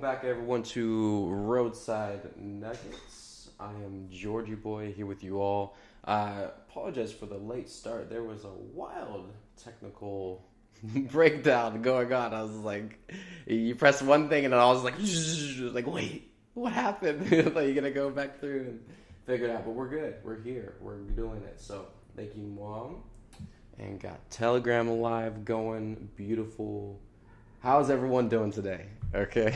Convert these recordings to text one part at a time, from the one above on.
back, everyone, to Roadside Nuggets. I am Georgie Boy here with you all. I apologize for the late start. There was a wild technical breakdown going on. I was like, you press one thing, and then I was like, wait, what happened? Like, you're gonna go back through and figure it out. But we're good. We're here. We're doing it. So thank you, Mom. And got Telegram Live going. Beautiful. How's everyone doing today? Okay.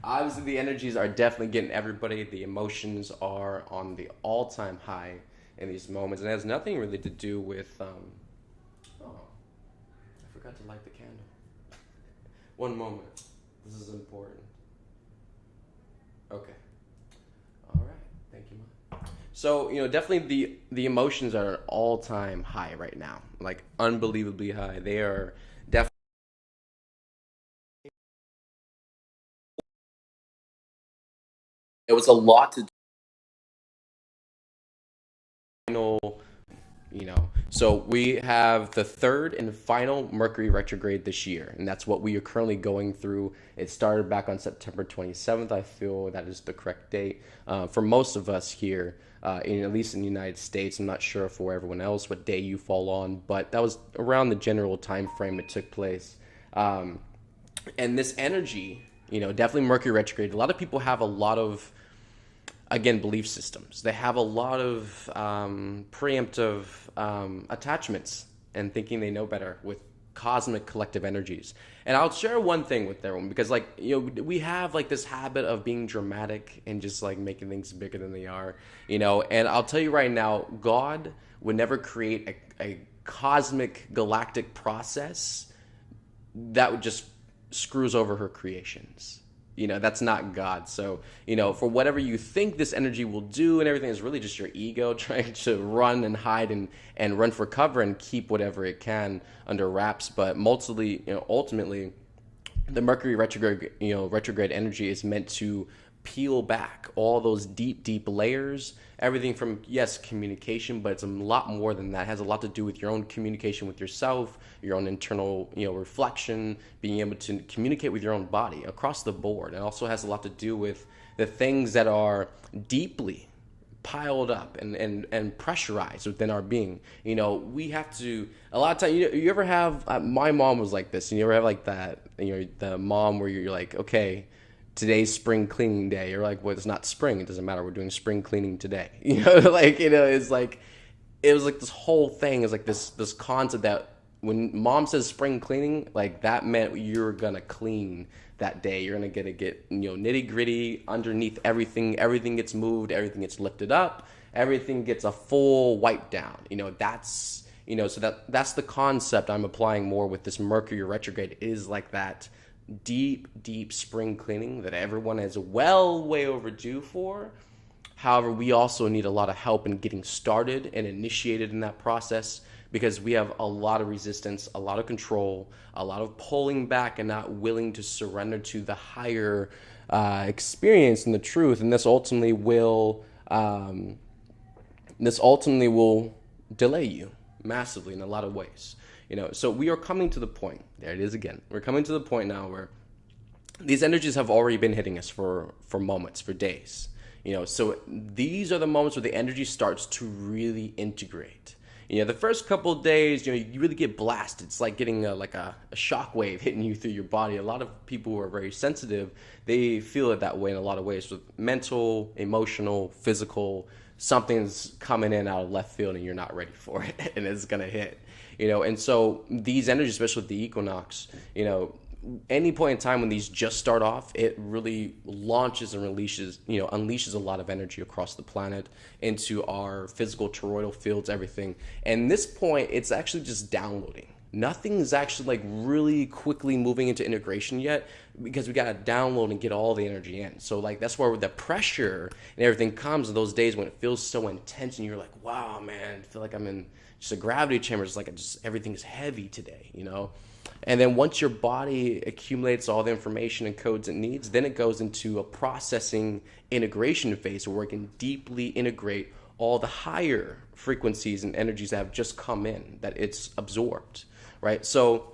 Obviously, the energies are definitely getting everybody. The emotions are on the all-time high in these moments. And it has nothing really to do with, oh, I forgot to light the candle. One moment. This is important. Okay. All right. Thank you, Mom. So, definitely the emotions are at all-time high right now. Like, unbelievably high. They are definitely. It was a lot to final, So we have the third and final Mercury retrograde this year, and that's what we are currently going through. It started back on September 27th. I feel that is the correct date for most of us here, at least in the United States. I'm not sure for everyone else what day you fall on, but that was around the general time frame it took place. And this energy, definitely Mercury retrograde. A lot of people have a lot of, again, belief systems. They have a lot of preemptive attachments and thinking they know better with cosmic collective energies. And I'll share one thing with everyone because, we have this habit of being dramatic and just making things bigger than they are, And I'll tell you right now, God would never create a cosmic galactic process that would just screws over her creations. That's not God. So, for whatever you think this energy will do and everything is really just your ego trying to run and hide and run for cover and keep whatever it can under wraps. But ultimately, the Mercury retrograde energy is meant to peel back all those deep, deep layers. Everything from, yes, communication, but it's a lot more than that. It has a lot to do with your own communication with yourself, your own internal, reflection, being able to communicate with your own body across the board. It also has a lot to do with the things that are deeply piled up and pressurized within our being. We have to, a lot of times, you ever have, my mom was like this, and you ever have that, the mom where you're like, okay, today's spring cleaning day. You're like, well, it's not spring. It doesn't matter. We're doing spring cleaning today. It's it was this whole thing is this concept that when mom says spring cleaning, that meant you're gonna clean that day. You're gonna get nitty gritty underneath everything. Everything gets moved. Everything gets lifted up. Everything gets a full wipe down. That's so that's the concept I'm applying more with this Mercury retrograde. It is like that deep spring cleaning that everyone is way overdue for. However, we also need a lot of help in getting started and initiated in that process because we have a lot of resistance, a lot of control, a lot of pulling back and not willing to surrender to the higher experience and the truth. And this ultimately will delay you massively in a lot of ways. So we are coming to the point. There it is again. We're coming to the point now where these energies have already been hitting us for moments, for days. So these are the moments where the energy starts to really integrate. The first couple of days, you really get blasted. It's like getting a shock wave hitting you through your body. A lot of people who are very sensitive, they feel it that way in a lot of ways. With mental, emotional, physical, something's coming in out of left field and you're not ready for it, and it's gonna hit. And so these energies, especially with the equinox, any point in time when these just start off, it really launches and unleashes a lot of energy across the planet into our physical toroidal fields, everything. And this point, it's actually just downloading. Nothing's actually really quickly moving into integration yet because we got to download and get all the energy in. So that's where the pressure and everything comes in those days when it feels so intense and you're like, wow, man, I feel like I'm in just a gravity chamber. It's everything is heavy today, And then once your body accumulates all the information and codes it needs, then it goes into a processing integration phase where it can deeply integrate all the higher frequencies and energies that have just come in, that it's absorbed, right? So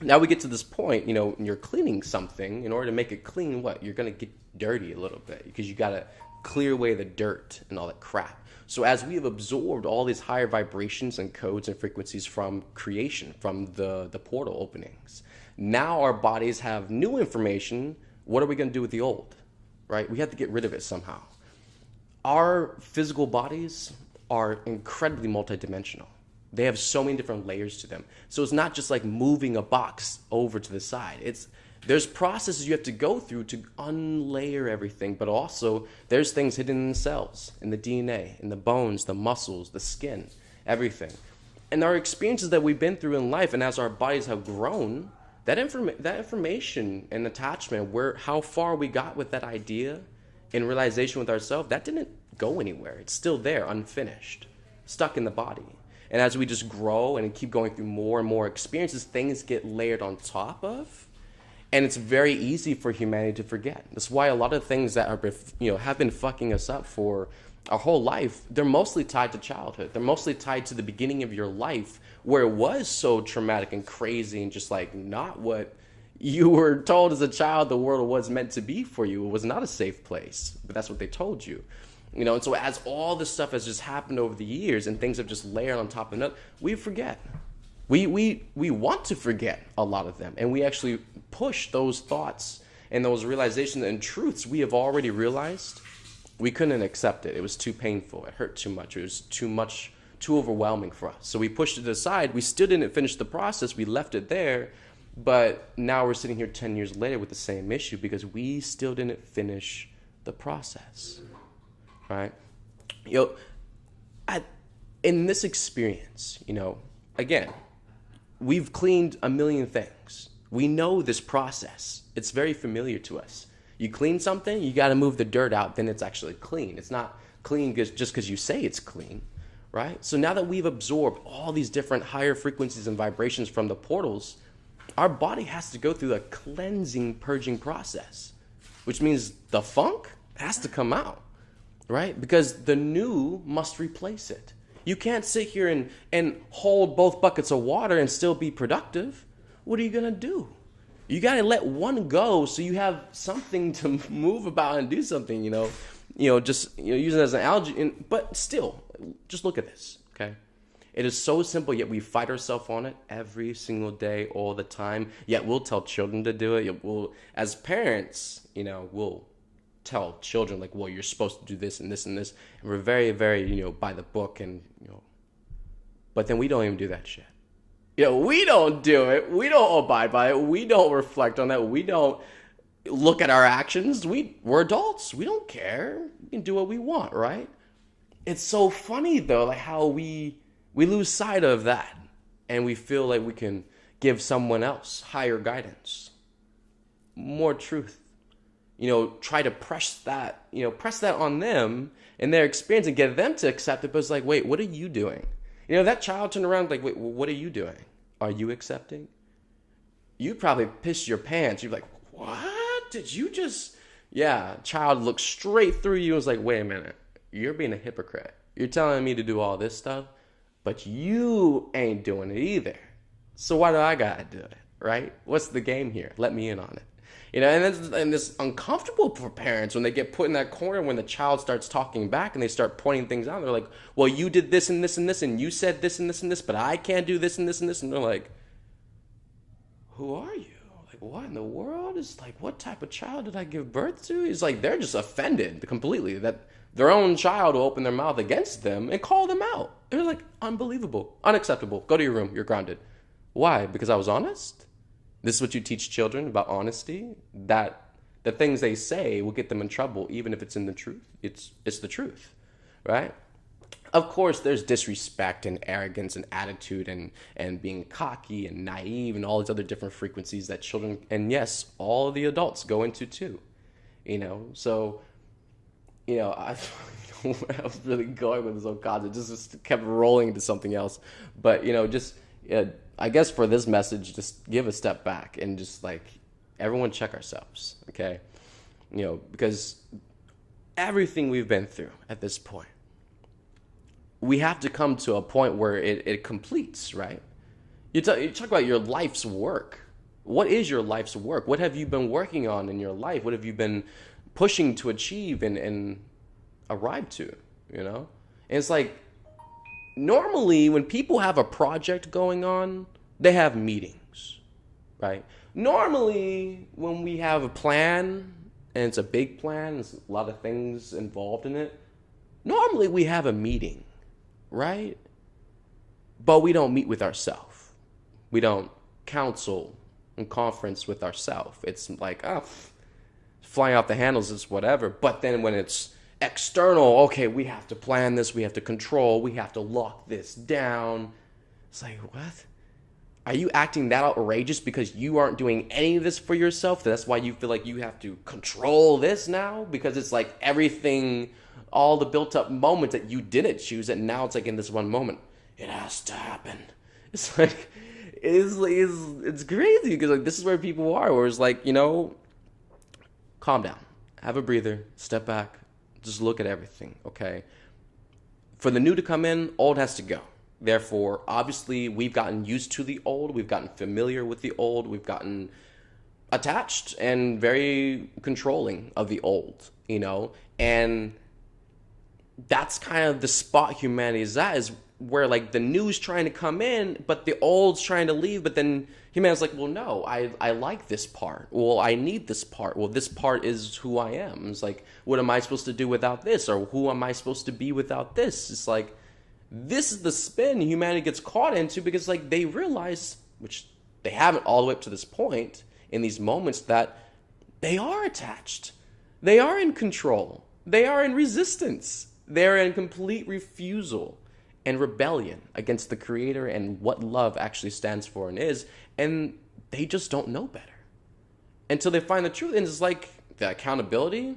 Now we get to this point, you're cleaning something. In order to make it clean, what? You're going to get dirty a little bit because you got to clear away the dirt and all that crap. So as we have absorbed all these higher vibrations and codes and frequencies from creation, from the portal openings, now our bodies have new information. What are we going to do with the old, right? We have to get rid of it somehow. Our physical bodies are incredibly multidimensional. They have so many different layers to them. So it's not just like moving a box over to the side. There's processes you have to go through to unlayer everything, but also there's things hidden in the cells, in the DNA, in the bones, the muscles, the skin, everything. And our experiences that we've been through in life, and as our bodies have grown, that information and attachment, how far we got with that idea in realization with ourselves, that didn't go anywhere. It's still there, unfinished, stuck in the body. And as we just grow and keep going through more and more experiences, things get layered on top of. And it's very easy for humanity to forget. That's why a lot of things that are, have been fucking us up for our whole life, they're mostly tied to childhood. They're mostly tied to the beginning of your life where it was so traumatic and crazy and just like not what you were told as a child the world was meant to be for you. It was not a safe place, but that's what they told you. And so as all this stuff has just happened over the years and things have just layered on top of another, we forget. We want to forget a lot of them, and we actually push those thoughts and those realizations and truths we have already realized. We couldn't accept it. It was too painful. It hurt too much. It was too overwhelming for us. So we pushed it aside. We still didn't finish the process. We left it there, but now we're sitting here 10 years later with the same issue because we still didn't finish the process. Right? In this experience, again, we've cleaned a million things. We know this process. It's very familiar to us. You clean something, you got to move the dirt out, then it's actually clean. It's not clean just because you say it's clean, right? So now that we've absorbed all these different higher frequencies and vibrations from the portals, our body has to go through a cleansing, purging process, which means the funk has to come out. Right? Because the new must replace it. You can't sit here and hold both buckets of water and still be productive. What are you going to do? You got to let one go so you have something to move about and do something, just use it as an analogy. But still, just look at this, okay? It is so simple, yet we fight ourselves on it every single day, all the time. Yet we'll tell children to do it. As parents, we'll tell children like, well, you're supposed to do this and this and this, and we're very, very, by the book, and but then we don't even do that shit. We don't do it. We don't abide by it. We don't reflect on that. We don't look at our actions. We're adults. We don't care. We can do what we want, right? It's so funny though, like how we lose sight of that, and we feel like we can give someone else higher guidance, more truth. Try to press that on them and their experience and get them to accept it. But it's like, wait, what are you doing? That child turned around like, wait, what are you doing? Are you accepting? You probably pissed your pants. You're like, what? Did you just? Yeah, child looked straight through you and was like, wait a minute. You're being a hypocrite. You're telling me to do all this stuff, but you ain't doing it either. So why do I gotta do it, right? What's the game here? Let me in on it. And it's uncomfortable for parents when they get put in that corner when the child starts talking back and they start pointing things out. They're like, well, you did this and this and this, and you said this and this and this, but I can't do this and this and this. And they're like, who are you? Like, what in the world? Is like, what type of child did I give birth to? It's like, they're just offended completely that their own child will open their mouth against them and call them out. They're like, unbelievable, unacceptable. Go to your room. You're grounded. Why? Because I was honest? This is what you teach children about honesty? That the things they say will get them in trouble, even if it's in the truth. It's the truth, right? Of course, there's disrespect and arrogance and attitude and being cocky and naive and all these other different frequencies that children, and yes, all of the adults go into too. So, I was really going with this whole concept. Just kept rolling into something else. But, I guess for this message, just give a step back and just like everyone check ourselves, okay? Because everything we've been through at this point, we have to come to a point where it completes, right? You talk about your life's work. What is your life's work? What have you been working on in your life? What have you been pushing to achieve and arrive to, you know? And it's like, normally when people have a project going on, they have meetings, right? Normally when we have a plan, and it's a big plan, there's a lot of things involved in it, normally we have a meeting, right? But we don't meet with ourselves. We don't counsel and conference with ourselves. It's like, flying off the handles is whatever. But then when it's external, okay, we have to plan this, we have to control, we have to lock this down. It's like, what? Are you acting that outrageous because you aren't doing any of this for yourself? That's why you feel like you have to control this now? Because it's like everything, all the built up moments that you didn't choose, and now it's like in this one moment, it has to happen. It's like, it's crazy because like this is where people are, where it's like, calm down, have a breather, step back, just look at everything, okay? For the new to come in, old has to go. Therefore, obviously, we've gotten used to the old, we've gotten familiar with the old, we've gotten attached and very controlling of the old, and that's kind of the spot humanity is at, is where like the new's trying to come in, but the old's trying to leave, but then humanity's like, well, no, I like this part. Well, I need this part. Well, this part is who I am. It's like, what am I supposed to do without this? Or who am I supposed to be without this? It's like, this is the spin humanity gets caught into because like they realize, which they haven't all the way up to this point in these moments, that they are attached. They are in control. They are in resistance. They're in complete refusal and rebellion against the Creator and what love actually stands for and is, and they just don't know better until they find the truth. And it's like the accountability,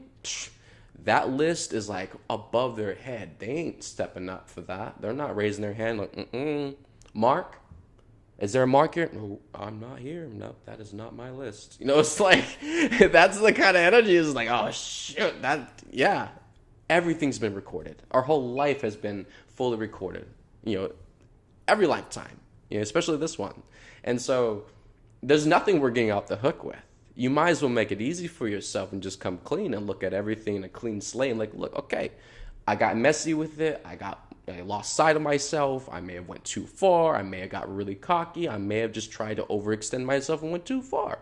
that list is like above their head. They ain't stepping up for that. They're not raising their hand like, Mark, is there a mark here? No, I'm not here. No, that is not my list. It's like, that's the kind of energy. It's like, oh shit, everything's been recorded. Our whole life has been fully recorded, every lifetime, especially this one. And so there's nothing we're getting off the hook with. You might as well make it easy for yourself and just come clean and look at everything in a clean slate and like, look, okay, I got messy with it. I lost sight of myself. I may have went too far. I may have got really cocky. I may have just tried to overextend myself and went too far.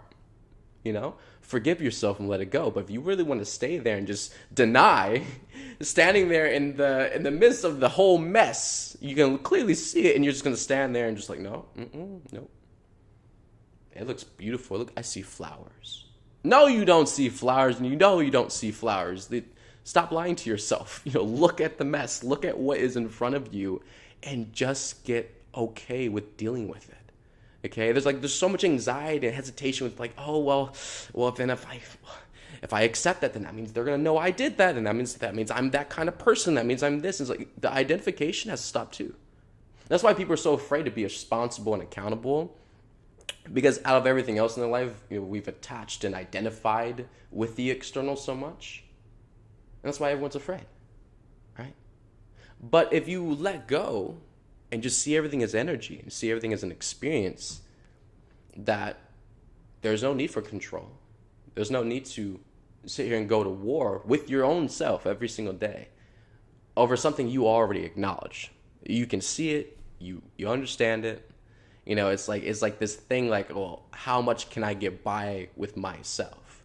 Forgive yourself and let it go. But if you really want to stay there and just deny, standing there in the midst of the whole mess, you can clearly see it, and you're just going to stand there and just like, no. It looks beautiful. Look, I see flowers. No, you don't see flowers, and you don't see flowers. Stop lying to yourself. Look at the mess. Look at what is in front of you, and just get okay with dealing with it. Okay, there's so much anxiety and hesitation with like, oh well, then if I accept that, then that means they're gonna know I did that, and that means I'm that kind of person. That means I'm this. It's like the identification has to stop too. That's why people are so afraid to be responsible and accountable, because out of everything else in their life, we've attached and identified with the external so much, and that's why everyone's afraid, right? But if you let go and just see everything as energy and see everything as an experience, that there's no need for control. There's no need to sit here and go to war with your own self every single day over something you already acknowledge. You can see it, you understand it. It's like this thing like, well, how much can I get by with myself?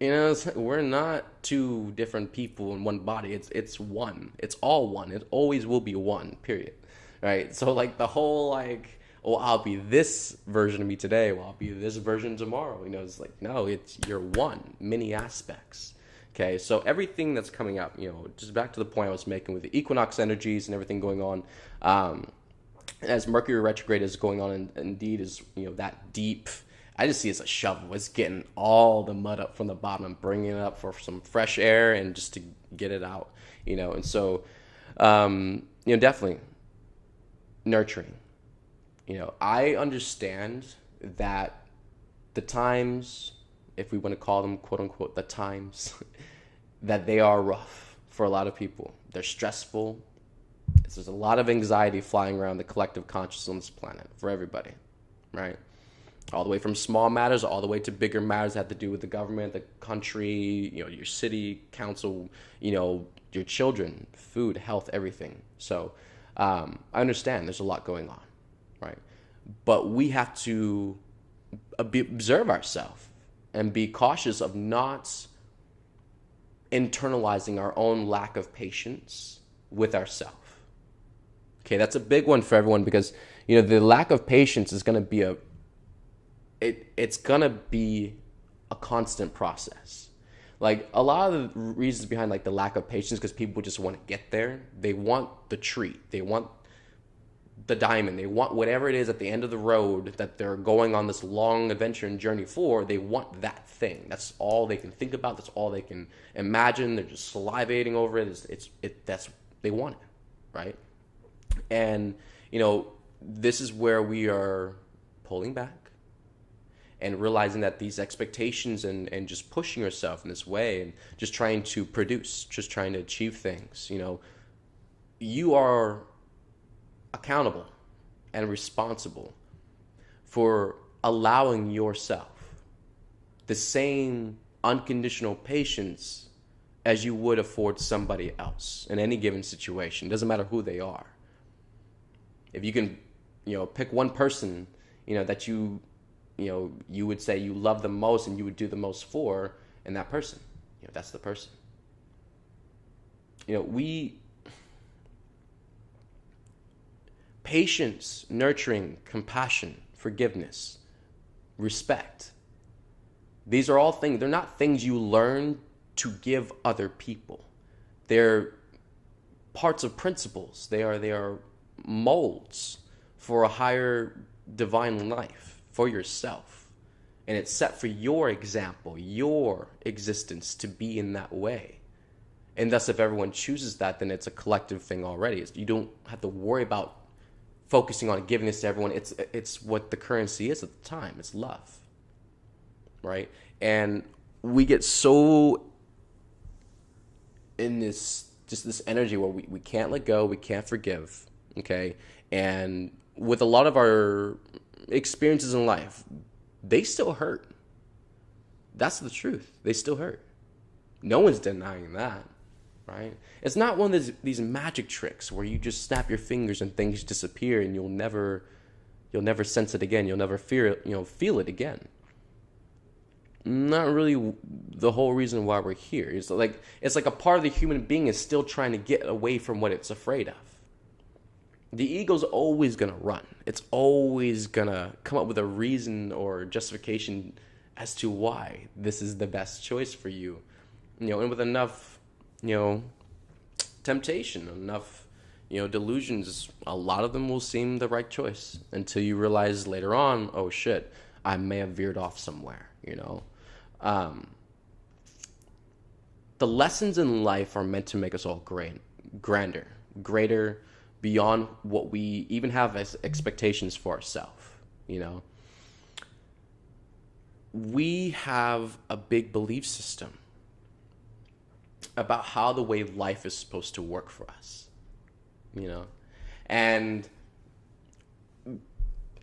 We're not two different people in one body. It's one. It's all one. It always will be one, period. Right? So like the whole like, well, I'll be this version of me today. Well, I'll be this version tomorrow. It's like, no, you're one, many aspects. Okay, so everything that's coming up, just back to the point I was making with the equinox energies and everything going on, as Mercury retrograde is going on, and indeed is, that deep, I just see it as a shovel. It's getting all the mud up from the bottom and bringing it up for some fresh air and just to get it out, And so, definitely nurturing. I understand that the times, if we want to call them, quote unquote, the times, that they are rough for a lot of people. They're stressful. There's a lot of anxiety flying around the collective consciousness on this planet for everybody. right? All the way from small matters all the way to bigger matters that have to do with the government, the country, your city council, your children, food, health, everything. So I understand there's a lot going on, right? But we have to observe ourselves and be cautious of not internalizing our own lack of patience with ourselves. Okay, that's a big one for everyone because, the lack of patience is going to be it's going to be a constant process. Like a lot of the reasons behind like the lack of patience because people just want to get there. They want the treat. They want the diamond. They want whatever it is at the end of the road that they're going on this long adventure and journey for. They want that thing. That's all they can think about. That's all they can imagine. They're just salivating over it. They want it, right? And this is where we are pulling back and realizing that these expectations and just pushing yourself in this way and just trying to produce, just trying to achieve things, you are accountable and responsible for allowing yourself the same unconditional patience as you would afford somebody else in any given situation. It doesn't matter who they are. If you can, pick one person, that you would say you love the most and you would do the most for, and that person, that's the person. Patience, nurturing, compassion, forgiveness, respect. These are all things, they're not things you learn to give other people. They're parts of principles. They are molds for a higher divine life for yourself. And it's set for your example, your existence to be in that way. And thus, if everyone chooses that, then it's a collective thing already. You don't have to worry about focusing on giving this to everyone. It's what the currency is at the time. It's love, right? And we get so in this energy where we can't let go, we can't forgive, okay? And with a lot of our experiences in life, they still hurt. That's the truth. They still hurt. No one's denying that, right? It's not one of these magic tricks where you just snap your fingers and things disappear and you'll never sense it again. You'll never feel it again. Not really the whole reason why we're here. It's like a part of the human being is still trying to get away from what it's afraid of. The ego's always going to run. It's always going to come up with a reason or justification as to why this is the best choice for you. And with enough, temptation, enough, delusions, a lot of them will seem the right choice until you realize later on, oh shit, I may have veered off somewhere, The lessons in life are meant to make us all grander, greater, beyond what we even have as expectations for ourselves, We have a big belief system about how the way life is supposed to work for us, and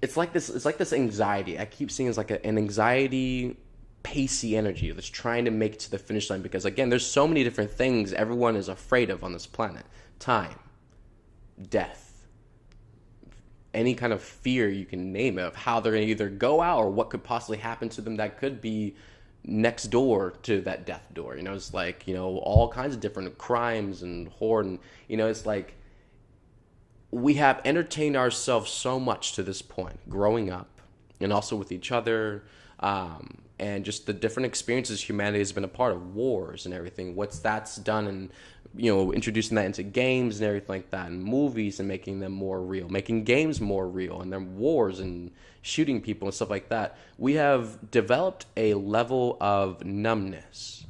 it's like this anxiety. I keep seeing it's like an anxiety, pacey energy that's trying to make it to the finish line because, again, there's so many different things everyone is afraid of on this planet. Time, death, any kind of fear you can name it of how they're going to either go out or what could possibly happen to them that could be next door to that death door. It's like, all kinds of different crimes and horror. And, it's like we have entertained ourselves so much to this point, growing up and also with each other, and just the different experiences humanity has been a part of, wars and everything, what's that's done, and introducing that into games and everything like that, and movies, and making them more real, making games more real, and then wars and shooting people and stuff like that. We have developed a level of numbness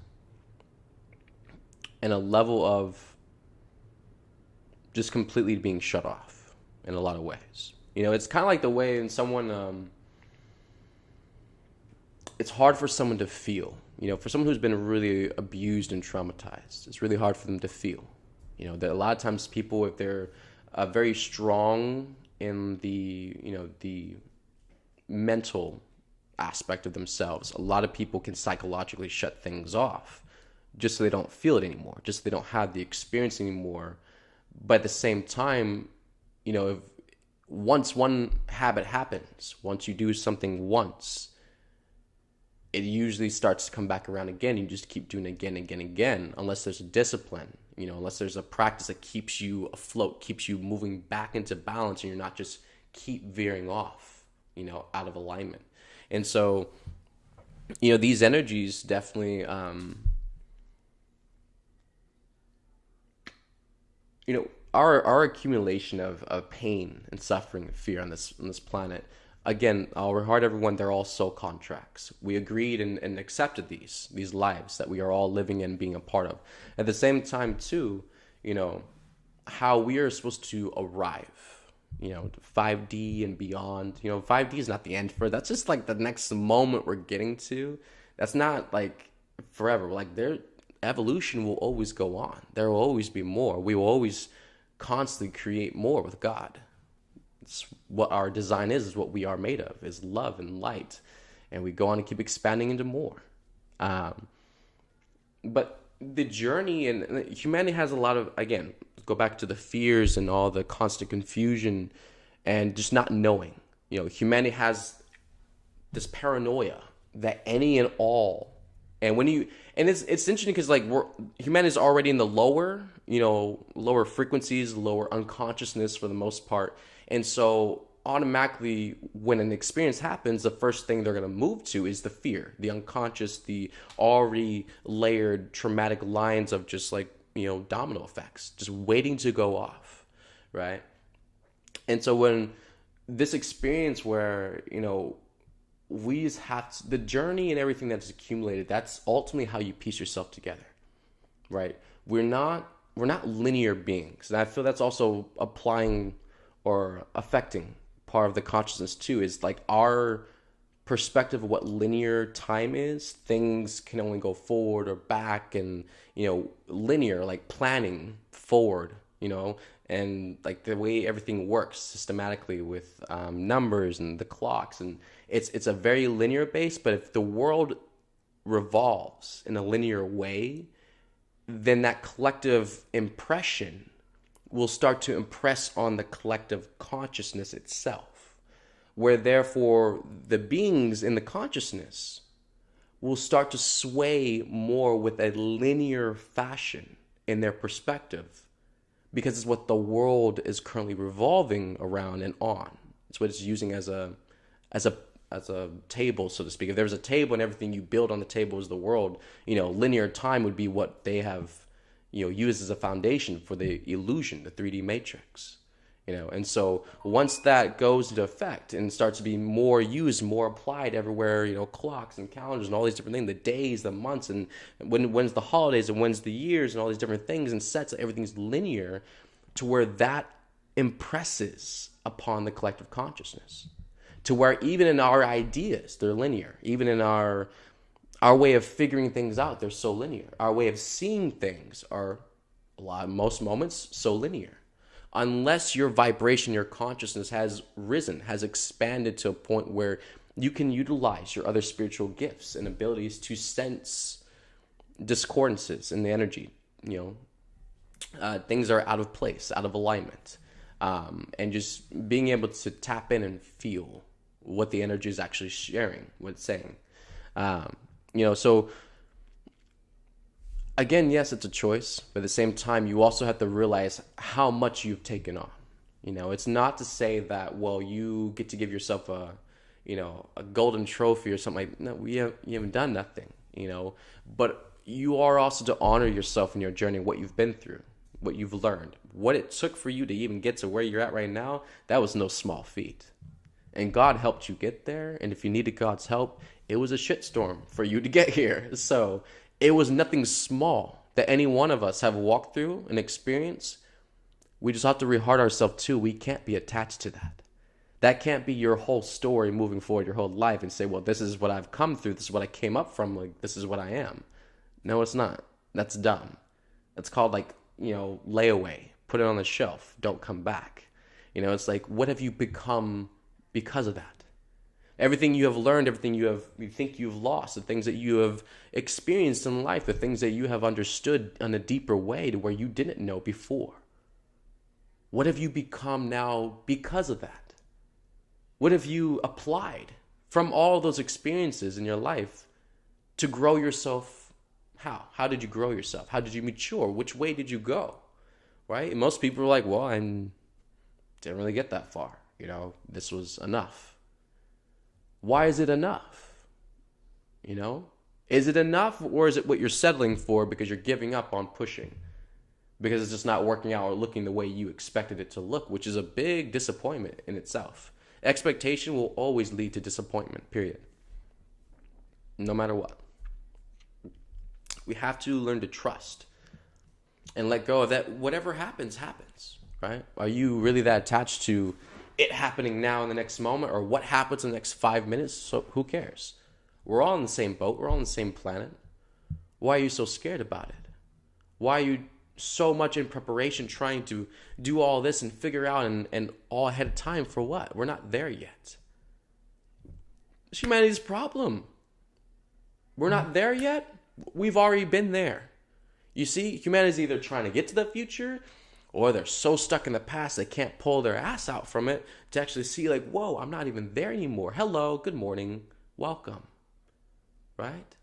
and a level of just completely being shut off in a lot of ways. It's kind of like the way in someone, it's hard for someone to feel. For someone who's been really abused and traumatized, it's really hard for them to feel. That a lot of times people, if they're very strong in the mental aspect of themselves. A lot of people can psychologically shut things off just so they don't feel it anymore, just so they don't have the experience anymore. But at the same time, if once one habit happens, once you do something once, it usually starts to come back around again. You just keep doing it again and again and again, unless there's a discipline, unless there's a practice that keeps you afloat, keeps you moving back into balance, and you're not just keep veering off, out of alignment. And so, these energies definitely, our accumulation of pain and suffering and fear on this planet. Again, I'll remind everyone, they're all soul contracts. We agreed and accepted these lives that we are all living in, being a part of. At the same time, too, how we are supposed to arrive, 5D and beyond. 5D is not the end for it. That's just like the next moment we're getting to. That's not like forever. Like evolution will always go on. There will always be more. We will always constantly create more with God. It's what our design is what we are made of, is love and light. And we go on to keep expanding into more. But the journey, and humanity has a lot of, again, go back to the fears and all the constant confusion and just not knowing. Humanity has this paranoia that any and all, and it's interesting because humanity is already in the lower frequencies, lower unconsciousness for the most part. And so automatically when an experience happens, the first thing they're going to move to is the fear, the unconscious, the already layered traumatic lines of just domino effects, just waiting to go off, right? And so when this experience where, we just have to, the journey and everything that's accumulated, that's ultimately how you piece yourself together, right? We're not linear beings. And I feel that's also applying or affecting part of the consciousness too, is our perspective of what linear time is. Things can only go forward or back, and linear, like planning forward, and the way everything works systematically with numbers and the clocks, and it's a very linear base. But if the world revolves in a linear way, then that collective impression will start to impress on the collective consciousness itself, where therefore the beings in the consciousness will start to sway more with a linear fashion in their perspective, because it's what the world is currently revolving around and on. It's what it's using as a table, so to speak. If there's a table and everything you build on the table is the world, linear time would be what they have used as a foundation for the illusion, the 3D matrix, and so once that goes into effect and starts to be more used, more applied everywhere, clocks and calendars and all these different things, the days, the months, and when's the holidays and when's the years and all these different things, and sets, everything's linear, to where that impresses upon the collective consciousness, to where even in our ideas, they're linear. Even in our way of figuring things out, they're so linear. Our way of seeing things are, most moments, so linear. Unless your vibration, your consciousness has risen, has expanded to a point where you can utilize your other spiritual gifts and abilities to sense discordances in the energy. Things are out of place, out of alignment. And just being able to tap in and feel what the energy is actually sharing, what it's saying. So again, yes, it's a choice, but at the same time, you also have to realize how much you've taken on. It's not to say that, well, you get to give yourself a golden trophy or something like, no, you haven't done nothing, but you are also to honor yourself in your journey, what you've been through, what you've learned, what it took for you to even get to where you're at right now. That was no small feat. And God helped you get there. And if you needed God's help, it was a shitstorm for you to get here. So it was nothing small that any one of us have walked through and experienced. We just have to rehard ourselves too. We can't be attached to that. That can't be your whole story moving forward, your whole life, and say, well, this is what I've come through. This is what I came up from. This is what I am. No, it's not. That's dumb. That's called layaway. Put it on the shelf. Don't come back. It's what have you become because of that? Everything you have learned, everything you think you've lost, the things that you have experienced in life, the things that you have understood in a deeper way to where you didn't know before. What have you become now because of that? What have you applied from all those experiences in your life to grow yourself? How? How did you grow yourself? How did you mature? Which way did you go? Right? And most people are like, well, I didn't really get that far. This was enough. Why is it enough? Is it enough, or is it what you're settling for because you're giving up on pushing? Because it's just not working out or looking the way you expected it to look, which is a big disappointment in itself. Expectation will always lead to disappointment, period. No matter what. We have to learn to trust and let go of that. Whatever happens, happens, right? Are you really that attached to it happening now in the next moment, or what happens in the next 5 minutes? So who cares? We're all in the same boat. We're all on the same planet. Why are you so scared about it? Why are you so much in preparation trying to do all this and figure out and all ahead of time for what? We're not there yet. It's humanity's problem. We're not there yet. We've already been there. You see, humanity's either trying to get to the future, or they're so stuck in the past they can't pull their ass out from it to actually see, like, whoa, I'm not even there anymore. Hello, good morning, welcome. Right?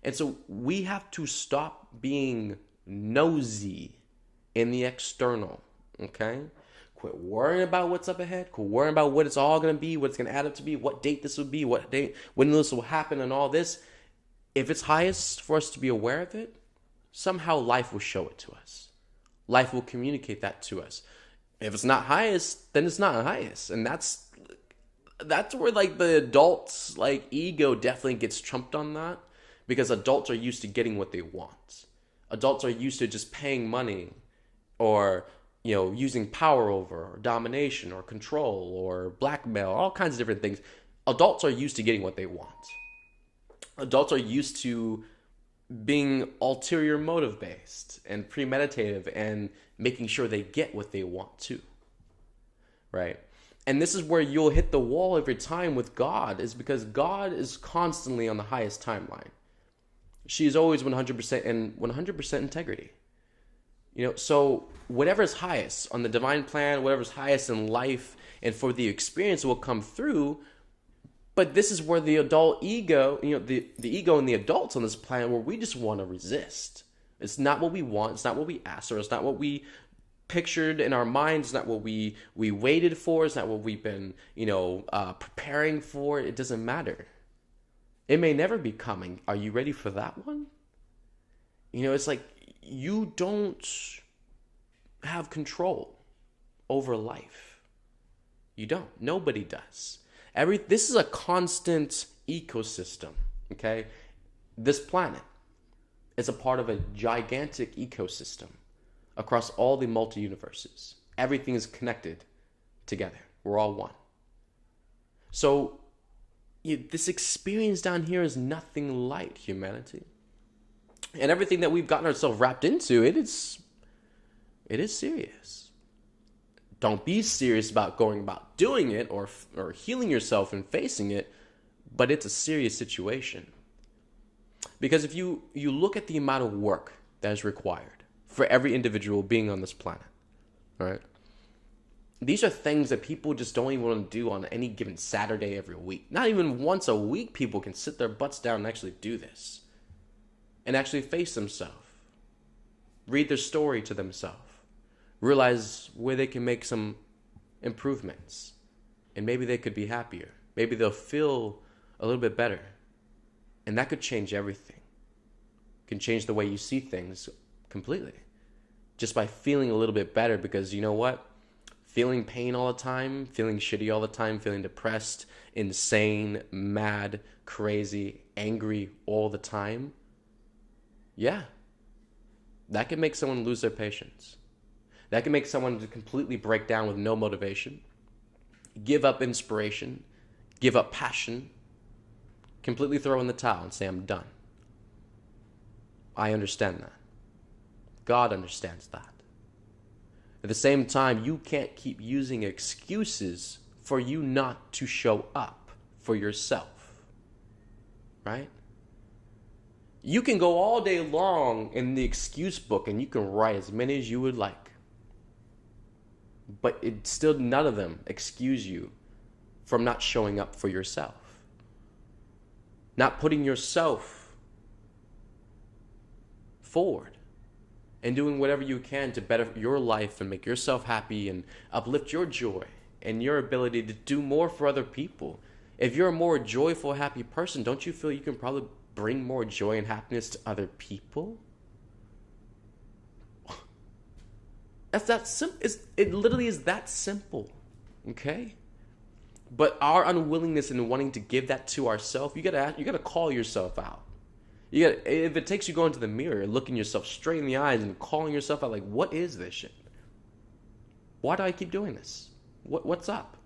And so we have to stop being nosy in the external, okay? Quit worrying about what's up ahead. Quit worrying about what it's all going to be, what it's going to add up to be, what date this will be, what date, when this will happen, and all this. If it's highest for us to be aware of it, somehow life will show it to us. Life will communicate that to us. If it's not highest, then it's not highest. And that's where, like, the adults, like, ego definitely gets trumped on that, because adults are used to getting what they want. Adults are used to just paying money, or using power over, or domination, or control, or blackmail, all kinds of different things. Adults are used to getting what they want. Adults are used to being ulterior motive based and premeditative and making sure they get what they want to. Right? And this is where you'll hit the wall every time with God, is because God is constantly on the highest timeline. She is always 100% in 100% integrity. So whatever's highest on the divine plan, whatever's highest in life and for the experience will come through. But this is where the adult ego, the ego and the adults on this planet, where we just want to resist. It's not what we want. It's not what we asked for. It's not what we pictured in our minds. It's not what we waited for. It's not what we've been, preparing for. It doesn't matter. It may never be coming. Are you ready for that one? It's like you don't have control over life. You don't. Nobody does. This is a constant ecosystem, okay? This planet is a part of a gigantic ecosystem across all the multi-universes. Everything is connected together. We're all one. So this experience down here is nothing like humanity. And everything that we've gotten ourselves wrapped into, it is serious. Don't be serious about going about doing it or healing yourself and facing it, but it's a serious situation. Because if you look at the amount of work that is required for every individual being on this planet, right? These are things that people just don't even want to do on any given Saturday every week. Not even once a week people can sit their butts down and actually do this. And actually face themselves. Read their story to themselves. Realize where they can make some improvements. And maybe they could be happier. Maybe they'll feel a little bit better. And that could change everything. It can change the way you see things completely. Just by feeling a little bit better, because you know what? Feeling pain all the time, feeling shitty all the time, feeling depressed, insane, mad, crazy, angry all the time. Yeah. That can make someone lose their patience. That can make someone to completely break down with no motivation, give up inspiration, give up passion, completely throw in the towel and say, I'm done. I understand that. God understands that. At the same time, you can't keep using excuses for you not to show up for yourself, right? You can go all day long in the excuse book and you can write as many as you would like. But it still, none of them excuse you from not showing up for yourself. Not putting yourself forward and doing whatever you can to better your life and make yourself happy and uplift your joy and your ability to do more for other people. If you're a more joyful, happy person, don't you feel you can probably bring more joy and happiness to other people? That's that simple. It literally is that simple, okay? But our unwillingness in wanting to give that to ourselves, you gotta call yourself out. If it takes you going to the mirror, looking yourself straight in the eyes and calling yourself out, like, what is this shit? Why do I keep doing this? What's up?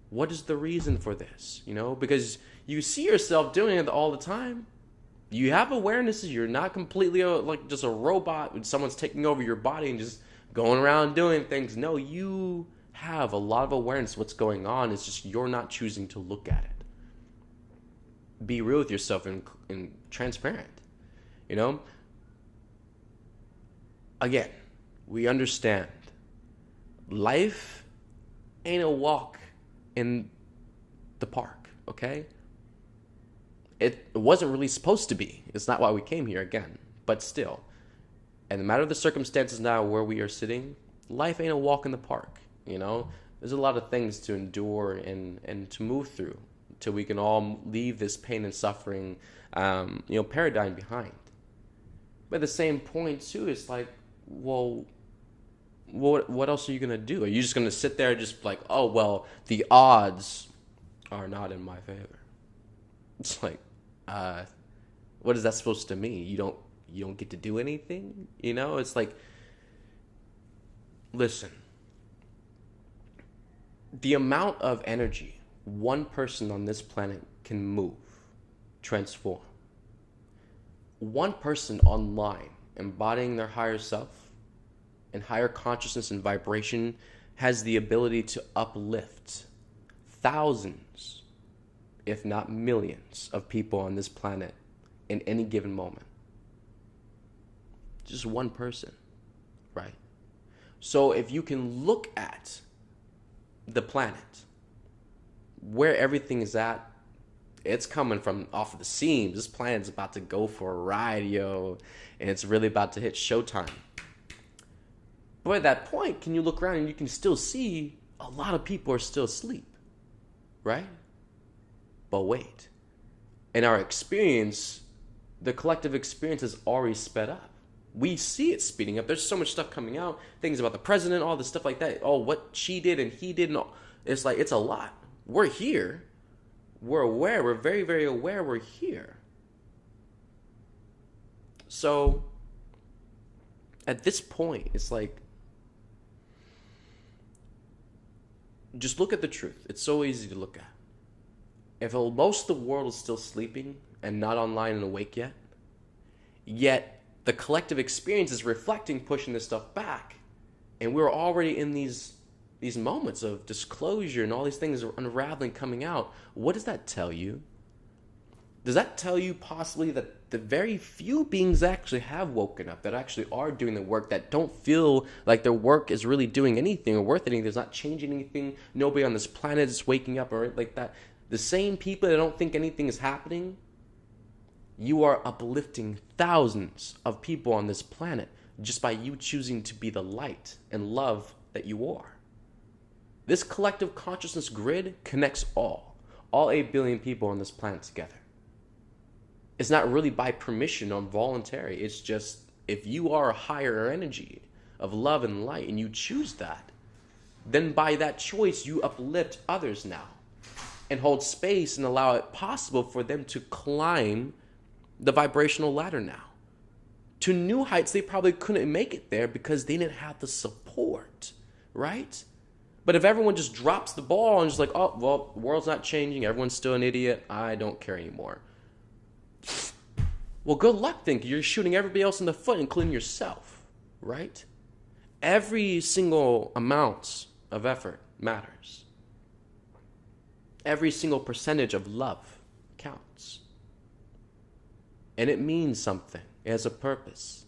What is the reason for this? You know, because you see yourself doing it all the time. You have awarenesses. You're not completely like just a robot when someone's taking over your body and just going around doing things. No, you have a lot of awareness of what's going on. It's just you're not choosing to look at it. Be real with yourself and transparent. You know? Again, we understand life ain't a walk in the park, okay? It wasn't really supposed to be. It's not why we came here again. But still, and no matter the circumstances now where we are sitting, life ain't a walk in the park, you know? There's a lot of things to endure and to move through till we can all leave this pain and suffering, paradigm behind. But at the same point, too, it's like, well, what else are you going to do? Are you just going to sit there just like, oh, well, the odds are not in my favor? It's like, what is that supposed to mean? You don't get to do anything? You know, it's like, listen, the amount of energy one person on this planet can move, transform. One person online embodying their higher self and higher consciousness and vibration has the ability to uplift thousands, if not millions, of people on this planet in any given moment. Just one person, right? So if you can look at the planet, where everything is at, it's coming from off of the seams. This planet's about to go for a ride, yo, and it's really about to hit showtime. But at that point, can you look around and you can still see a lot of people are still asleep, right? But wait, in our experience, the collective experience has already sped up. We see it speeding up. There's so much stuff coming out, things about the president, all this stuff like that. Oh, what she did and he did, and all. It's like, it's a lot. We're here. We're aware. We're very, very aware we're here. So, at this point, it's like, just look at the truth. It's so easy to look at. If most of the world is still sleeping and not online and awake yet the collective experience is reflecting, pushing this stuff back, and we're already in these moments of disclosure and all these things are unraveling, coming out, what does that tell you? Does that tell you possibly that the very few beings that actually have woken up, that actually are doing the work, that don't feel like their work is really doing anything or worth anything, there's not changing anything, nobody on this planet is waking up or like that, the same people that don't think anything is happening, you are uplifting thousands of people on this planet just by you choosing to be the light and love that you are. This collective consciousness grid connects all 8 billion people on this planet together. It's not really by permission or voluntary. It's just if you are a higher energy of love and light and you choose that, then by that choice you uplift others now and hold space and allow it possible for them to climb the vibrational ladder now to new heights they probably couldn't make it there because they didn't have the support, right? But if everyone just drops the ball and just like, oh, well, the world's not changing, everyone's still an idiot, I don't care anymore. Well, good luck then. You're shooting everybody else in the foot, including yourself, right? Every single amount of effort matters. Every single percentage of love counts. And it means something. It has a purpose.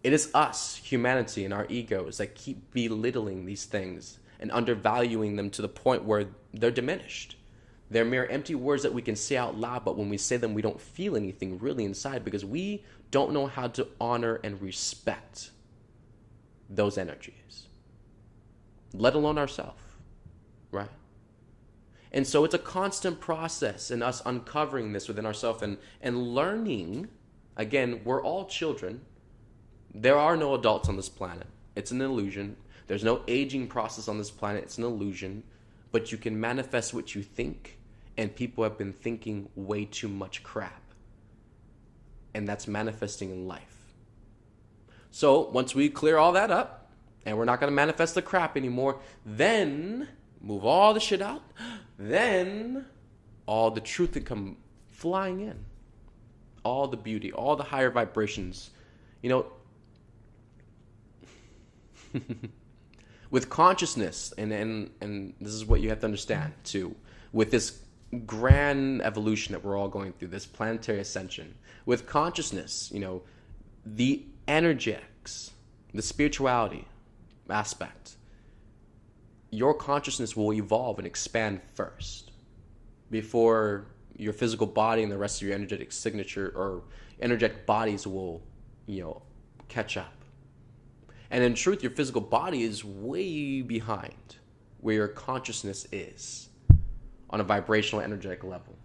It is us, humanity, and our egos that keep belittling these things and undervaluing them to the point where they're diminished. They're mere empty words that we can say out loud, but when we say them, we don't feel anything really inside because we don't know how to honor and respect those energies, let alone ourselves, right? And so it's a constant process in us uncovering this within ourselves and learning. Again, we're all children. There are no adults on this planet. It's an illusion. There's no aging process on this planet. It's an illusion. But you can manifest what you think, and people have been thinking way too much crap. And that's manifesting in life. So once we clear all that up, and we're not going to manifest the crap anymore, then move all the shit out, then all the truth can come flying in. All the beauty, all the higher vibrations. You know, with consciousness, and this is what you have to understand too, with this grand evolution that we're all going through, this planetary ascension, with consciousness, you know, the energetics, the spirituality aspect, your consciousness will evolve and expand first before your physical body and the rest of your energetic signature or energetic bodies will, you know, catch up. And in truth, your physical body is way behind where your consciousness is on a vibrational, energetic level.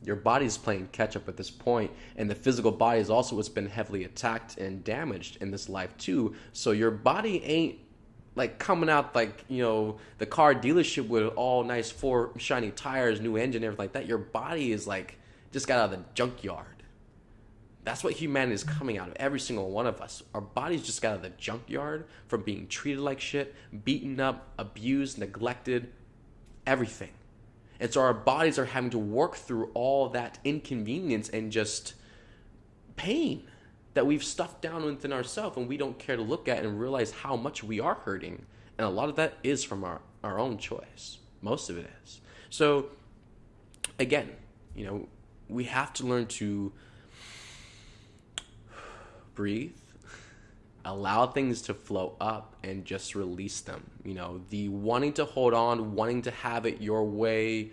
Your body is playing catch up at this point, and the physical body is also what's been heavily attacked and damaged in this life too. So your body ain't like coming out like, you know, the car dealership with all nice 4 shiny tires, new engine, everything like that. Your body is like just got out of the junkyard. That's what humanity is coming out of, every single one of us. Our bodies just got out of the junkyard from being treated like shit, beaten up, abused, neglected, everything. And so our bodies are having to work through all that inconvenience and just pain that we've stuffed down within ourselves, and we don't care to look at and realize how much we are hurting. And a lot of that is from our own choice. Most of it is. So, again, you know, we have to learn to breathe, allow things to flow up, and just release them. You know, the wanting to hold on, wanting to have it your way,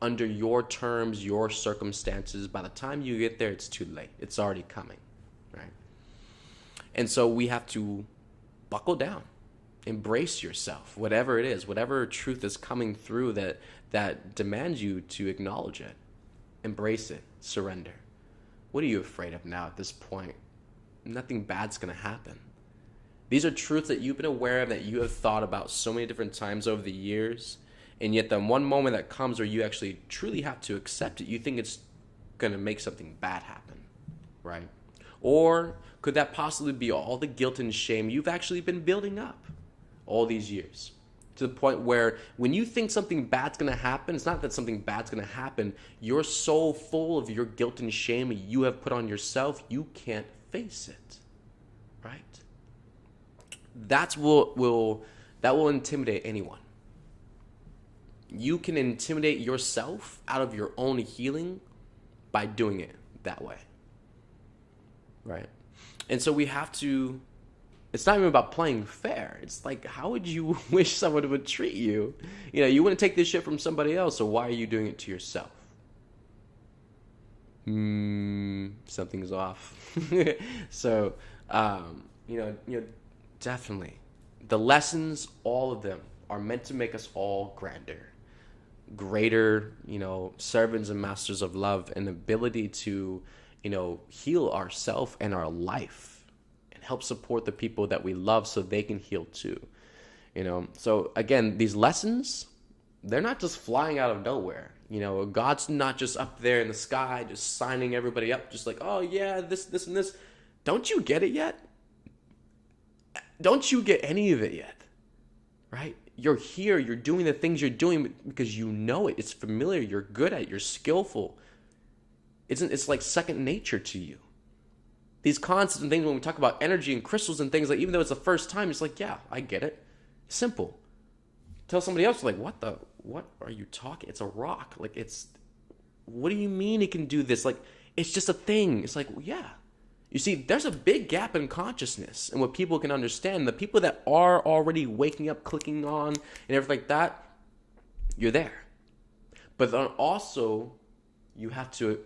under your terms, your circumstances, by the time you get there, it's too late. It's already coming, right? And so we have to buckle down, embrace yourself, whatever it is, whatever truth is coming through that demands you to acknowledge it, embrace it, surrender. What are you afraid of now at this point? Nothing bad's going to happen. These are truths that you've been aware of, that you have thought about so many different times over the years, and yet the one moment that comes where you actually truly have to accept it, you think it's going to make something bad happen, right? Or could that possibly be all the guilt and shame you've actually been building up all these years? To the point where when you think something bad's going to happen, it's not that something bad's going to happen. You're so full of your guilt and shame you have put on yourself, you can't face it, right? That will intimidate anyone. You can intimidate yourself out of your own healing by doing it that way, right? And so we have to, it's not even about playing fair. It's like, how would you wish someone would treat you? You know, you wouldn't take this shit from somebody else, so why are you doing it to yourself? Something's off. So, you know, definitely. The lessons, all of them, are meant to make us all greater, you know, servants and masters of love, and ability to, you know, heal ourselves and our life and help support the people that we love so they can heal too. You know, so again, these lessons, they're not just flying out of nowhere. You know, God's not just up there in the sky just signing everybody up, just like, oh yeah, this, and this. Don't you get it yet? Don't you get any of it yet? Right? You're here, you're doing the things you're doing because you know it. It's familiar, you're good at it, you're skillful. It's like second nature to you. These concepts and things, when we talk about energy and crystals and things, like, even though it's the first time, it's like, yeah, I get it. Simple. Tell somebody else, like, what are you talking? It's a rock. Like, what do you mean it can do this? Like, it's just a thing. It's like, well, yeah. You see, there's a big gap in consciousness and what people can understand. The people that are already waking up, clicking on, and everything like that, you're there. But then also, you have to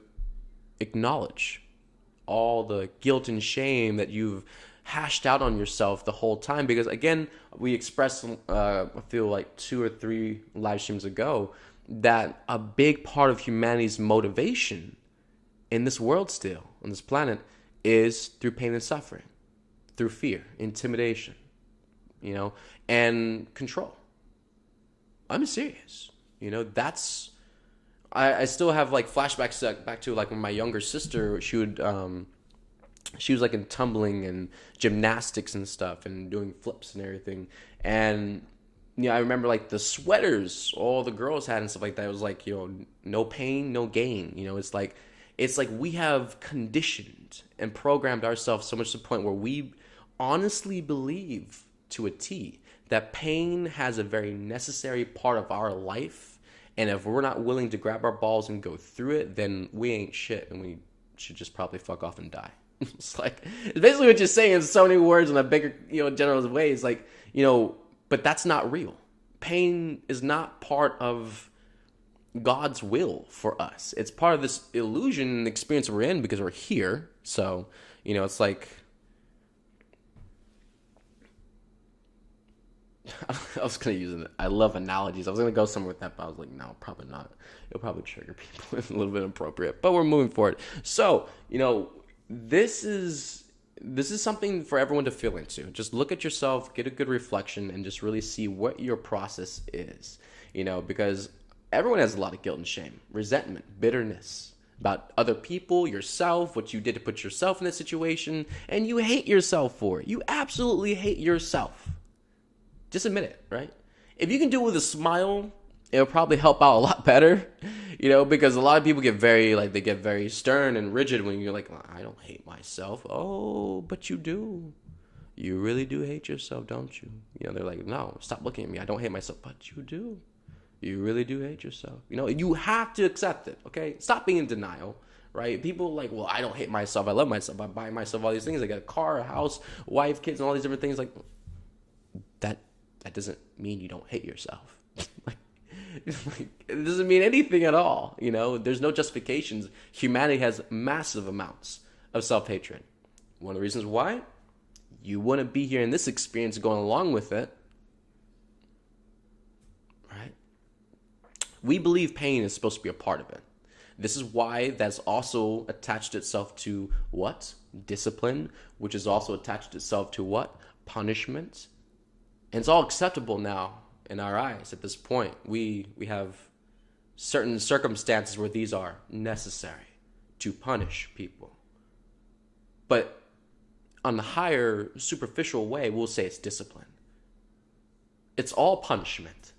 acknowledge all the guilt and shame that you've hashed out on yourself the whole time. Because again, we expressed, I feel like 2 or 3 live streams ago, that a big part of humanity's motivation in this world still, on this planet, is through pain and suffering, through fear, intimidation, and control. I'm serious. That's... I still have like flashbacks back to like when my younger sister, she was like in tumbling and gymnastics and stuff and doing flips and everything. And I remember like the sweaters all the girls had and stuff like that. It was like, no pain, no gain. It's like we have conditioned and programmed ourselves so much to the point where we honestly believe to a T that pain has a very necessary part of our life. And if we're not willing to grab our balls and go through it, then we ain't shit and we should just probably fuck off and die. It's basically what you're saying in so many words in a bigger, general way. It's like, but that's not real. Pain is not part of God's will for us. It's part of this illusion and experience we're in because we're here. So, it's like, I was going to use it. I love analogies. I was going to go somewhere with that, but I was like, no, probably not. It'll probably trigger people. It's a little bit inappropriate, but we're moving forward. So, this is something for everyone to feel into. Just look at yourself, get a good reflection, and just really see what your process is. Because everyone has a lot of guilt and shame, resentment, bitterness about other people, yourself, what you did to put yourself in this situation, and you hate yourself for it. You absolutely hate yourself. Just admit it, right? If you can do it with a smile, it'll probably help out a lot better, because a lot of people get very stern and rigid when you're like, I don't hate myself. Oh, but you do. You really do hate yourself, don't you? They're like, no, stop looking at me. I don't hate myself, but you do. You really do hate yourself. You have to accept it, okay? Stop being in denial, right? People are like, well, I don't hate myself. I love myself. I buy myself all these things. I got a car, a house, wife, kids, and all these different things. Like, that doesn't mean you don't hate yourself. It doesn't mean anything at all. There's no justifications. Humanity has massive amounts of self-hatred. One of the reasons why you wouldn't be here in this experience going along with it, right? We believe pain is supposed to be a part of it. This is why that's also attached itself to what? Discipline, which is also attached itself to what? Punishment. And it's all acceptable now in our eyes at this point. We have certain circumstances where these are necessary to punish people. But on the higher, superficial way, we'll say it's discipline. It's all punishment.